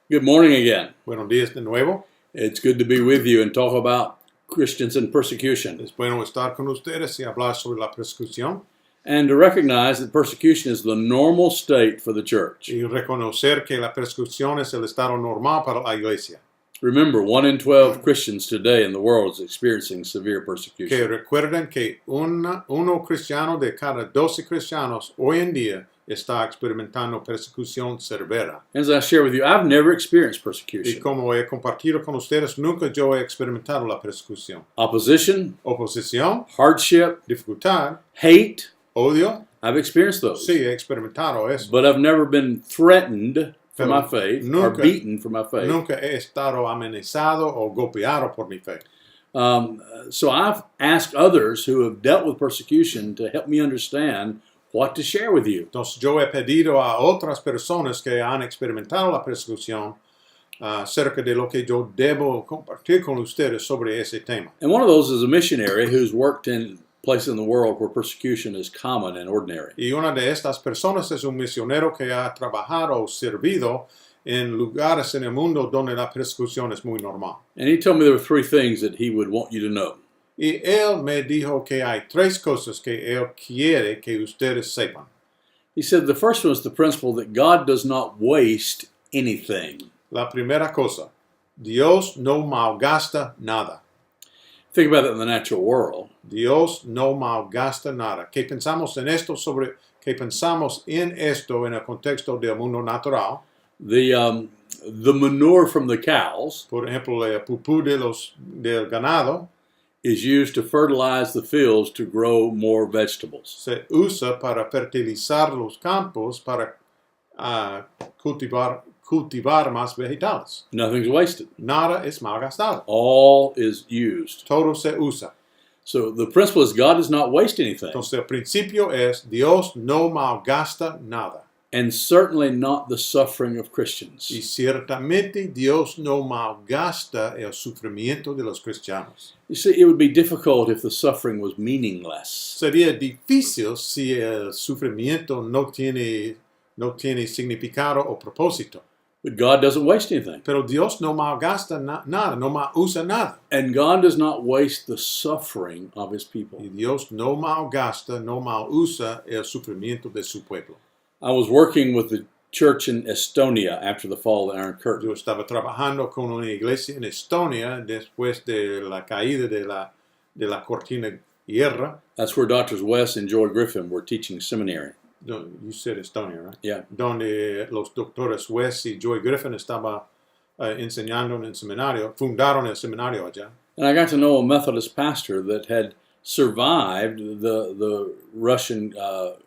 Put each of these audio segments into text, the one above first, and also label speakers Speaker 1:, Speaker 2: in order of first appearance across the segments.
Speaker 1: Good morning again.
Speaker 2: Buenos días de nuevo.
Speaker 1: It's good to be with you and talk about Christians in persecution.
Speaker 2: Es bueno estar con ustedes y hablar sobre la persecución
Speaker 1: And to recognize that persecution is the normal state for the church.
Speaker 2: y reconocer que la persecución es el estado normal para la iglesia.
Speaker 1: Remember, 1 in 12 Christians today in the world is experiencing severe
Speaker 2: Que
Speaker 1: persecution.
Speaker 2: recuerden que uno cristiano de cada 12 cristianos hoy en día está experimentando persecución severa.
Speaker 1: As I share with you, I've never experienced
Speaker 2: Y
Speaker 1: persecution.
Speaker 2: como he compartido con ustedes, nunca yo he experimentado la persecución.
Speaker 1: Opposition,
Speaker 2: Oposición,
Speaker 1: hardship,
Speaker 2: dificultad,
Speaker 1: hate,
Speaker 2: odio,
Speaker 1: I've experienced those.
Speaker 2: sí, he experimentado eso.
Speaker 1: But I've never been threatened for
Speaker 2: Pero
Speaker 1: my faith or
Speaker 2: nunca-
Speaker 1: beaten for my faith.
Speaker 2: Nunca he estado amenazado o golpeado por mi fe.
Speaker 1: So I've asked others who have dealt with persecution to help me understand what to share with you.
Speaker 2: Entonces yo he pedido a otras personas que han experimentado la persecución acerca de lo que yo debo compartir con ustedes sobre ese tema.
Speaker 1: And one of those is a missionary who's worked in places in the world where persecution is common and ordinary.
Speaker 2: Y una de estas personas es un misionero que ha trabajado o servido en lugares en el mundo donde la persecución es muy normal.
Speaker 1: And he told me there were three things that he would want you to know.
Speaker 2: Y él me dijo que hay tres cosas que él quiere que ustedes sepan.
Speaker 1: He said the first one is the principle that God does not waste anything.
Speaker 2: La primera cosa, Dios no malgasta nada.
Speaker 1: Think about that in the natural world.
Speaker 2: Dios no malgasta nada. ¿Qué pensamos en esto en el contexto del mundo natural?
Speaker 1: The manure from the cows
Speaker 2: Por ejemplo, el pupú del ganado
Speaker 1: is used to fertilize the fields to grow more vegetables.
Speaker 2: se usa para fertilizar los campos para cultivar más vegetales.
Speaker 1: Nothing's wasted.
Speaker 2: Nada es malgastado.
Speaker 1: All is used.
Speaker 2: Todo se usa.
Speaker 1: So the principle is God does not waste anything,
Speaker 2: Entonces el principio es Dios no malgasta nada.
Speaker 1: and certainly not the suffering of Christians.
Speaker 2: Y ciertamente Dios no malgasta el sufrimiento de los cristianos.
Speaker 1: You see, it would be difficult if the suffering was meaningless.
Speaker 2: Sería difícil si el sufrimiento no tiene significado o propósito.
Speaker 1: But God doesn't waste anything.
Speaker 2: Pero Dios no malgasta nada, no usa nada.
Speaker 1: And God does not waste the suffering of his people.
Speaker 2: Y Dios no malgasta, no usa el sufrimiento de su pueblo.
Speaker 1: I was working with the church in Estonia after the fall of the Iron Curtain.
Speaker 2: Yo estaba trabajando con una iglesia en Estonia después de la caída de la cortina de hierro.
Speaker 1: That's where Drs. Wes and Joy Griffin were teaching seminary.
Speaker 2: You said Estonia, right?
Speaker 1: Yeah.
Speaker 2: Donde los doctores Wes y Joy Griffin estaban enseñando en el seminario, fundaron el seminario allá.
Speaker 1: And I got to know a Methodist pastor that had survived the Russian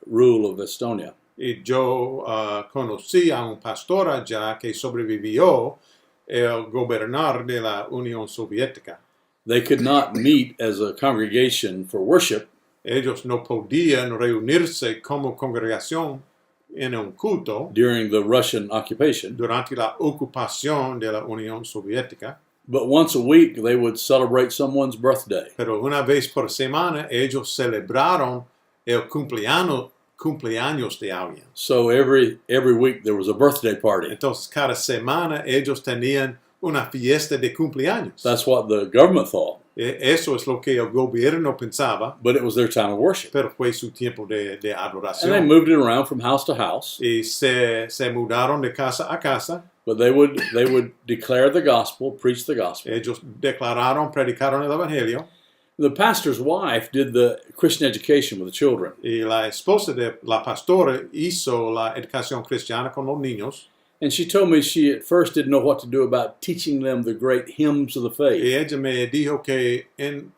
Speaker 1: rule of Estonia.
Speaker 2: Y yo conocí a un pastor allá que sobrevivió el gobernar de la Unión Soviética.
Speaker 1: They could not meet as a congregation for worship
Speaker 2: Ellos no podían reunirse como congregación en un culto
Speaker 1: during the Russian occupation,
Speaker 2: durante la ocupación de la Unión Soviética,
Speaker 1: but once a week they would celebrate someone's birthday.
Speaker 2: pero una vez por semana ellos celebraron el cumpleaños de alguien.
Speaker 1: So every week there was a birthday party.
Speaker 2: Entonces cada semana ellos tenían una fiesta de cumpleaños.
Speaker 1: That's what the government thought,
Speaker 2: Eso es lo que el gobierno pensaba,
Speaker 1: but it was their time of worship.
Speaker 2: pero fue su tiempo de
Speaker 1: And they
Speaker 2: adoración.
Speaker 1: moved it around from house to house,
Speaker 2: Y se mudaron de casa a casa.
Speaker 1: but they would declare the gospel, preach the gospel.
Speaker 2: Ellos predicaron el evangelio.
Speaker 1: The pastor's wife did the Christian education with the children.
Speaker 2: Y la esposa de la pastora hizo la educación cristiana con los niños.
Speaker 1: And she told me she at first didn't know what to do about teaching them the great hymns of the faith.
Speaker 2: Y ella me dijo que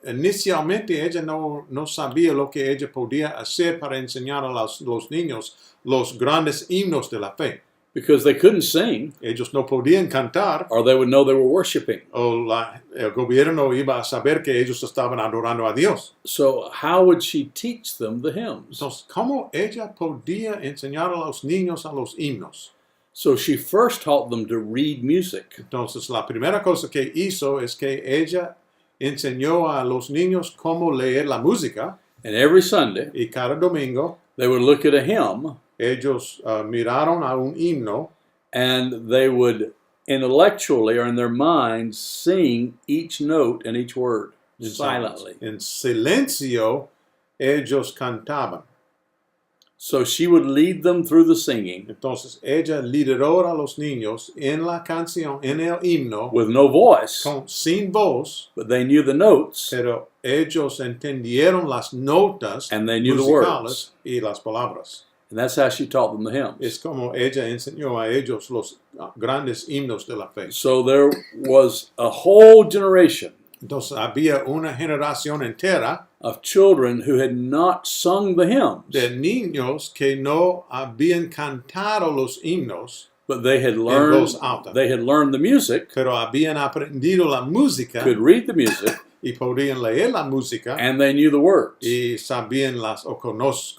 Speaker 2: inicialmente ella no sabía lo que ella podía hacer para enseñar a los niños los grandes himnos de la fe.
Speaker 1: Because they couldn't sing,
Speaker 2: Ellos no podían cantar,
Speaker 1: or they would know they were worshiping.
Speaker 2: o el gobierno iba a saber que ellos estaban adorando a Dios.
Speaker 1: So how would she teach them the hymns?
Speaker 2: Entonces, ¿cómo ella podía enseñar a los niños a los himnos?
Speaker 1: So she first taught them to read music.
Speaker 2: Entonces, la primera cosa que hizo es que ella enseñó a los niños cómo leer la música.
Speaker 1: And every Sunday,
Speaker 2: Y cada domingo
Speaker 1: they would look at a hymn
Speaker 2: ellos miraron a un himno
Speaker 1: and they would intellectually or in their minds sing each note and each word silently.
Speaker 2: En silencio, ellos cantaban.
Speaker 1: So she would lead them through the singing
Speaker 2: Entonces, ella lideró a los niños en la canción, en el himno,
Speaker 1: with no voice,
Speaker 2: sin voz,
Speaker 1: but they knew the notes
Speaker 2: pero ellos entendieron las notas
Speaker 1: and they knew the
Speaker 2: musicales
Speaker 1: words.
Speaker 2: y las palabras.
Speaker 1: And that's how she taught them the hymns.
Speaker 2: Es como ella enseñó a ellos los grandes himnos de la fe.
Speaker 1: So there was a whole generation
Speaker 2: Entonces, había una generación entera
Speaker 1: of children who had not sung the hymns,
Speaker 2: de niños que no habían cantado los himnos,
Speaker 1: but they had
Speaker 2: voz alta.
Speaker 1: learned the music,
Speaker 2: pero habían aprendido la música
Speaker 1: could read the music,
Speaker 2: y podían leer la música
Speaker 1: and they knew the words.
Speaker 2: y sabían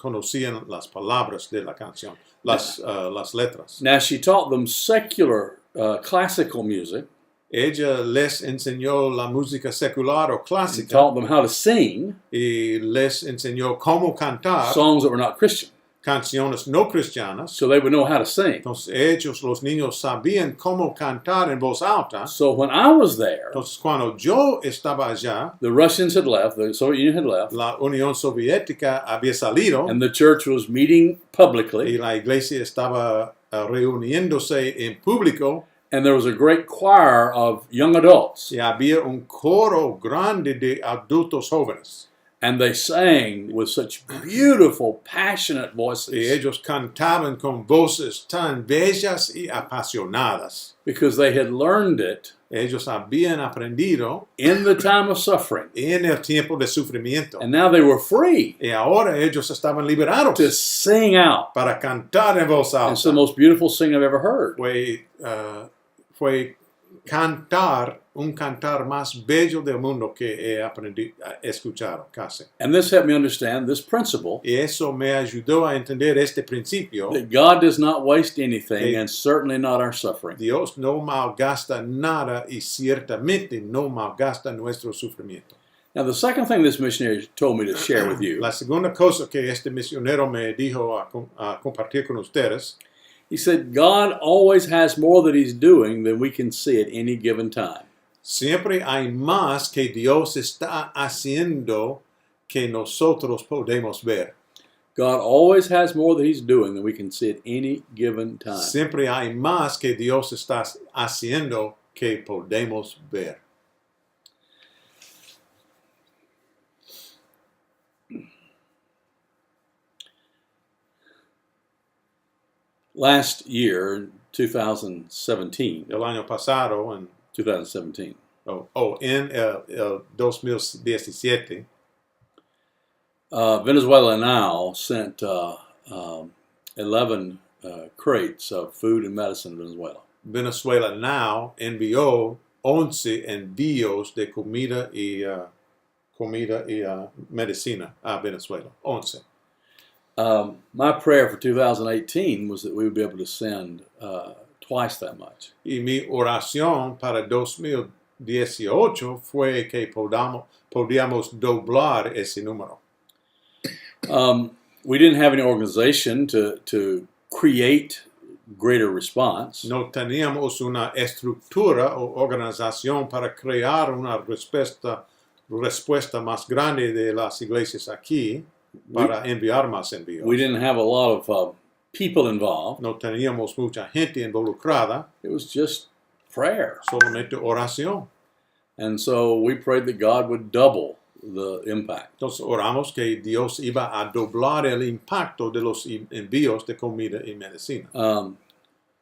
Speaker 2: conocían las palabras de la canción, las letras.
Speaker 1: Now she taught them secular classical music,
Speaker 2: Ella les enseñó la música secular o
Speaker 1: and
Speaker 2: clásica
Speaker 1: taught them how to sing
Speaker 2: y les enseñó cómo cantar
Speaker 1: songs that were not Christian,
Speaker 2: canciones no cristianas.
Speaker 1: so they would know how to sing.
Speaker 2: Entonces ellos, los niños, sabían cómo cantar en voz alta.
Speaker 1: So when I was there,
Speaker 2: Entonces cuando yo estaba allá,
Speaker 1: the Russians had left, the Soviet Union had left,
Speaker 2: la Unión Soviética había salido
Speaker 1: and the church was meeting
Speaker 2: y
Speaker 1: publicly,
Speaker 2: la iglesia estaba reuniéndose en público
Speaker 1: and there was a great choir of young adults,
Speaker 2: y había un coro grande de adultos jóvenes.
Speaker 1: and they sang with such beautiful, passionate
Speaker 2: Y
Speaker 1: voices
Speaker 2: ellos cantaban con voces tan bellas y apasionadas.
Speaker 1: because they had learned it
Speaker 2: Ellos habían aprendido
Speaker 1: in the time of suffering,
Speaker 2: en el tiempo de sufrimiento.
Speaker 1: and now they were free
Speaker 2: Y ahora ellos estaban liberados
Speaker 1: to sing out.
Speaker 2: para cantar en voz
Speaker 1: It's the
Speaker 2: alta.
Speaker 1: most beautiful sing I've ever heard.
Speaker 2: Fue cantar, un cantar más bello del mundo que he escuchado casi.
Speaker 1: And this helped me understand this principle
Speaker 2: Y eso me ayudó a entender este principio.
Speaker 1: that God does not waste anything,
Speaker 2: Okay.
Speaker 1: and certainly not our suffering.
Speaker 2: Dios no malgasta nada y ciertamente no malgasta nuestro sufrimiento.
Speaker 1: Now, the second thing this missionary told me to share with you,
Speaker 2: La segunda cosa que este misionero me dijo a compartir con ustedes,
Speaker 1: he said, God always has more that he's doing than we can see at any given time.
Speaker 2: siempre hay más que Dios está haciendo que nosotros podemos ver.
Speaker 1: God always has more that he's doing than we can see at any given time.
Speaker 2: Siempre hay más que Dios está haciendo que podemos ver.
Speaker 1: Last year, 2017,
Speaker 2: El año pasado, en
Speaker 1: 2017,
Speaker 2: el 2017,
Speaker 1: Venezuela now sent 11 crates of food and medicine to Venezuela.
Speaker 2: Venezuela Now envió 11 envíos de comida y medicina a Venezuela. 11.
Speaker 1: My prayer for 2018 was that we would be able to send twice that much.
Speaker 2: Y mi oración para 2018 fue que podíamos doblar ese número.
Speaker 1: We didn't have any organization to create greater response.
Speaker 2: No teníamos una estructura o organización para crear una respuesta más grande de las iglesias aquí para enviar más envíos.
Speaker 1: We didn't have a lot of people involved.
Speaker 2: No teníamos mucha gente involucrada,
Speaker 1: It was just prayer.
Speaker 2: solamente oración.
Speaker 1: And so we prayed that God would double the impact.
Speaker 2: Entonces oramos que Dios iba a doblar el impacto de los envíos de comida y medicina.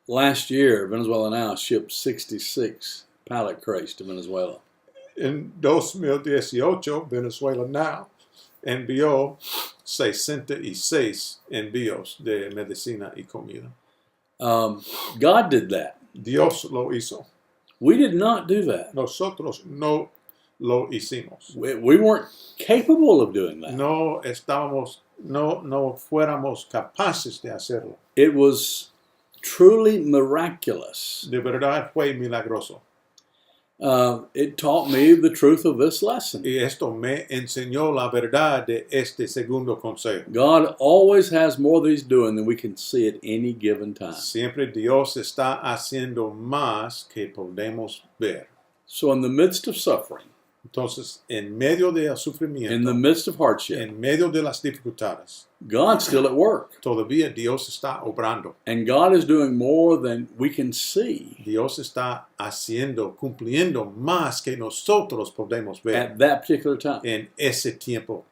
Speaker 1: Last year, Venezuela Now shipped 66 pallet crates to Venezuela.
Speaker 2: En 2018, Venezuela Now envió 66 envíos de medicina y comida.
Speaker 1: God did that.
Speaker 2: Dios lo hizo.
Speaker 1: We did not do that.
Speaker 2: Nosotros no lo hicimos.
Speaker 1: We weren't capable of doing that.
Speaker 2: No fuéramos capaces de hacerlo.
Speaker 1: It was truly miraculous.
Speaker 2: De verdad fue milagroso.
Speaker 1: It taught me the truth of this lesson.
Speaker 2: Y esto me enseñó la verdad de este segundo consejo.
Speaker 1: God always has more that He's doing than we can see at any given time.
Speaker 2: Siempre Dios está haciendo más que podemos ver.
Speaker 1: So in the midst of suffering,
Speaker 2: Entonces, en medio del
Speaker 1: in the
Speaker 2: sufrimiento,
Speaker 1: midst of hardship,
Speaker 2: en medio de las dificultades,
Speaker 1: God's still at work.
Speaker 2: todavía Dios está obrando.
Speaker 1: And God is doing more than we can see
Speaker 2: Dios está haciendo, cumpliendo más que nosotros podemos ver
Speaker 1: at that particular time.
Speaker 2: en ese tiempo.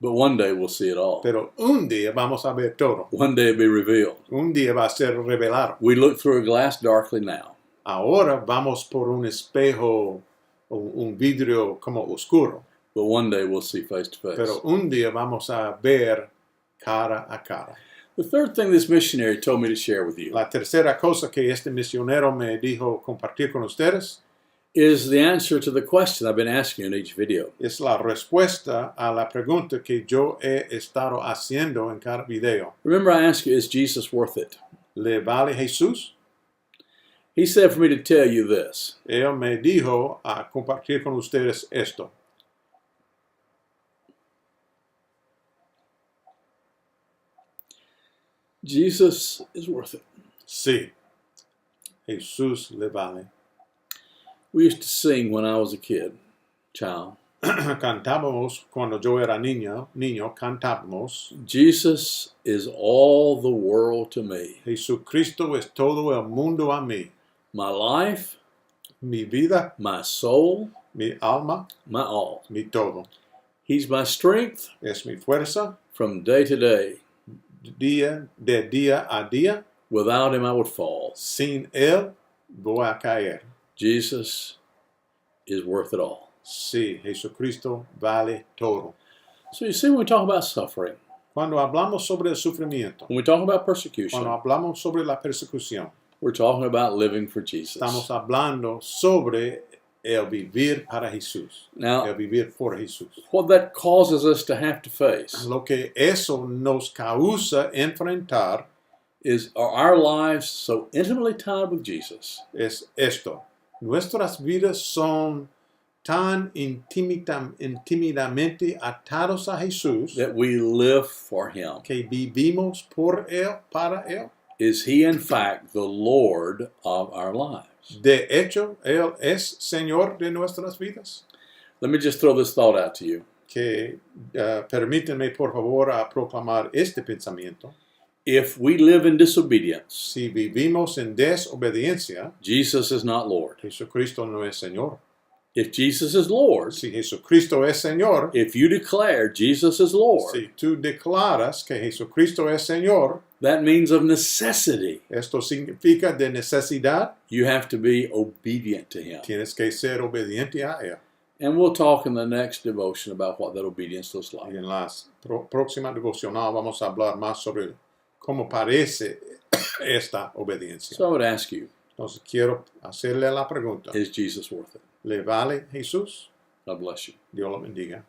Speaker 1: But one day we'll see it all.
Speaker 2: Pero un día vamos a ver todo.
Speaker 1: One day it'll be revealed.
Speaker 2: Un día va a ser revelado.
Speaker 1: We look through a glass darkly now.
Speaker 2: Ahora vamos por un espejo, un vidrio como oscuro.
Speaker 1: But one day we'll see face to face.
Speaker 2: Pero un día vamos a ver cara a cara.
Speaker 1: The third thing this missionary told me to share with you
Speaker 2: La tercera cosa que este misionero me dijo compartir con ustedes
Speaker 1: is the answer to the question I've been asking in each video.
Speaker 2: es la respuesta a la pregunta que yo he estado haciendo en cada video.
Speaker 1: Remember I asked you, is Jesus worth it?
Speaker 2: ¿Le vale Jesús?
Speaker 1: He said for me to tell you this.
Speaker 2: Él me dijo a compartir con ustedes esto.
Speaker 1: Jesus is worth it.
Speaker 2: Sí, Jesús le vale.
Speaker 1: We used to sing when I was a child.
Speaker 2: Cantábamos cuando yo era niño cantábamos.
Speaker 1: Jesus is all the world to me.
Speaker 2: Jesucristo es todo el mundo a mí.
Speaker 1: My life,
Speaker 2: Mi vida,
Speaker 1: my soul,
Speaker 2: mi alma,
Speaker 1: my all.
Speaker 2: mi todo.
Speaker 1: He's my strength
Speaker 2: Es mi fuerza.
Speaker 1: from day to day.
Speaker 2: De día a día.
Speaker 1: Without Him, I would fall.
Speaker 2: Sin Él voy a caer.
Speaker 1: Jesus is worth it all.
Speaker 2: Sí, Jesucristo vale todo.
Speaker 1: So you see, when we talk about suffering,
Speaker 2: Cuando hablamos sobre el sufrimiento,
Speaker 1: when we talk about persecution,
Speaker 2: cuando hablamos sobre la persecución,
Speaker 1: we're talking about living for Jesus.
Speaker 2: estamos hablando sobre el vivir para Jesús,
Speaker 1: Now,
Speaker 2: el vivir por Jesús.
Speaker 1: what that causes us to have to face
Speaker 2: Lo que eso nos causa enfrentar
Speaker 1: is, are our lives so intimately tied with Jesus
Speaker 2: es esto. Nuestras vidas son tan intimidamente atados a Jesús
Speaker 1: that we live for Him?
Speaker 2: que vivimos por Él, para Él.
Speaker 1: Is He, in fact, the Lord of our lives?
Speaker 2: De hecho, Él es Señor de nuestras vidas.
Speaker 1: Let me just throw this thought out to you.
Speaker 2: Que permítanme, por favor, a proclamar este pensamiento.
Speaker 1: If we live in disobedience,
Speaker 2: Si vivimos en desobediencia,
Speaker 1: Jesus is not Lord.
Speaker 2: Jesucristo no es Señor.
Speaker 1: If Jesus is Lord,
Speaker 2: Si Jesucristo es Señor,
Speaker 1: if you declare Jesus is Lord,
Speaker 2: si tú declaras que Jesucristo es Señor,
Speaker 1: that means of necessity
Speaker 2: esto significa de necesidad,
Speaker 1: you have to be obedient to Him.
Speaker 2: tienes que ser obediente a Él.
Speaker 1: And we'll talk in the next devotion about what that obedience looks
Speaker 2: Y
Speaker 1: like.
Speaker 2: en la próxima devocional vamos a hablar más sobre cómo parece esta obediencia.
Speaker 1: So I would ask you,
Speaker 2: Entonces quiero hacerle la pregunta.
Speaker 1: is Jesus worth it?
Speaker 2: ¿Le vale Jesús?
Speaker 1: God bless you.
Speaker 2: Dios lo bendiga.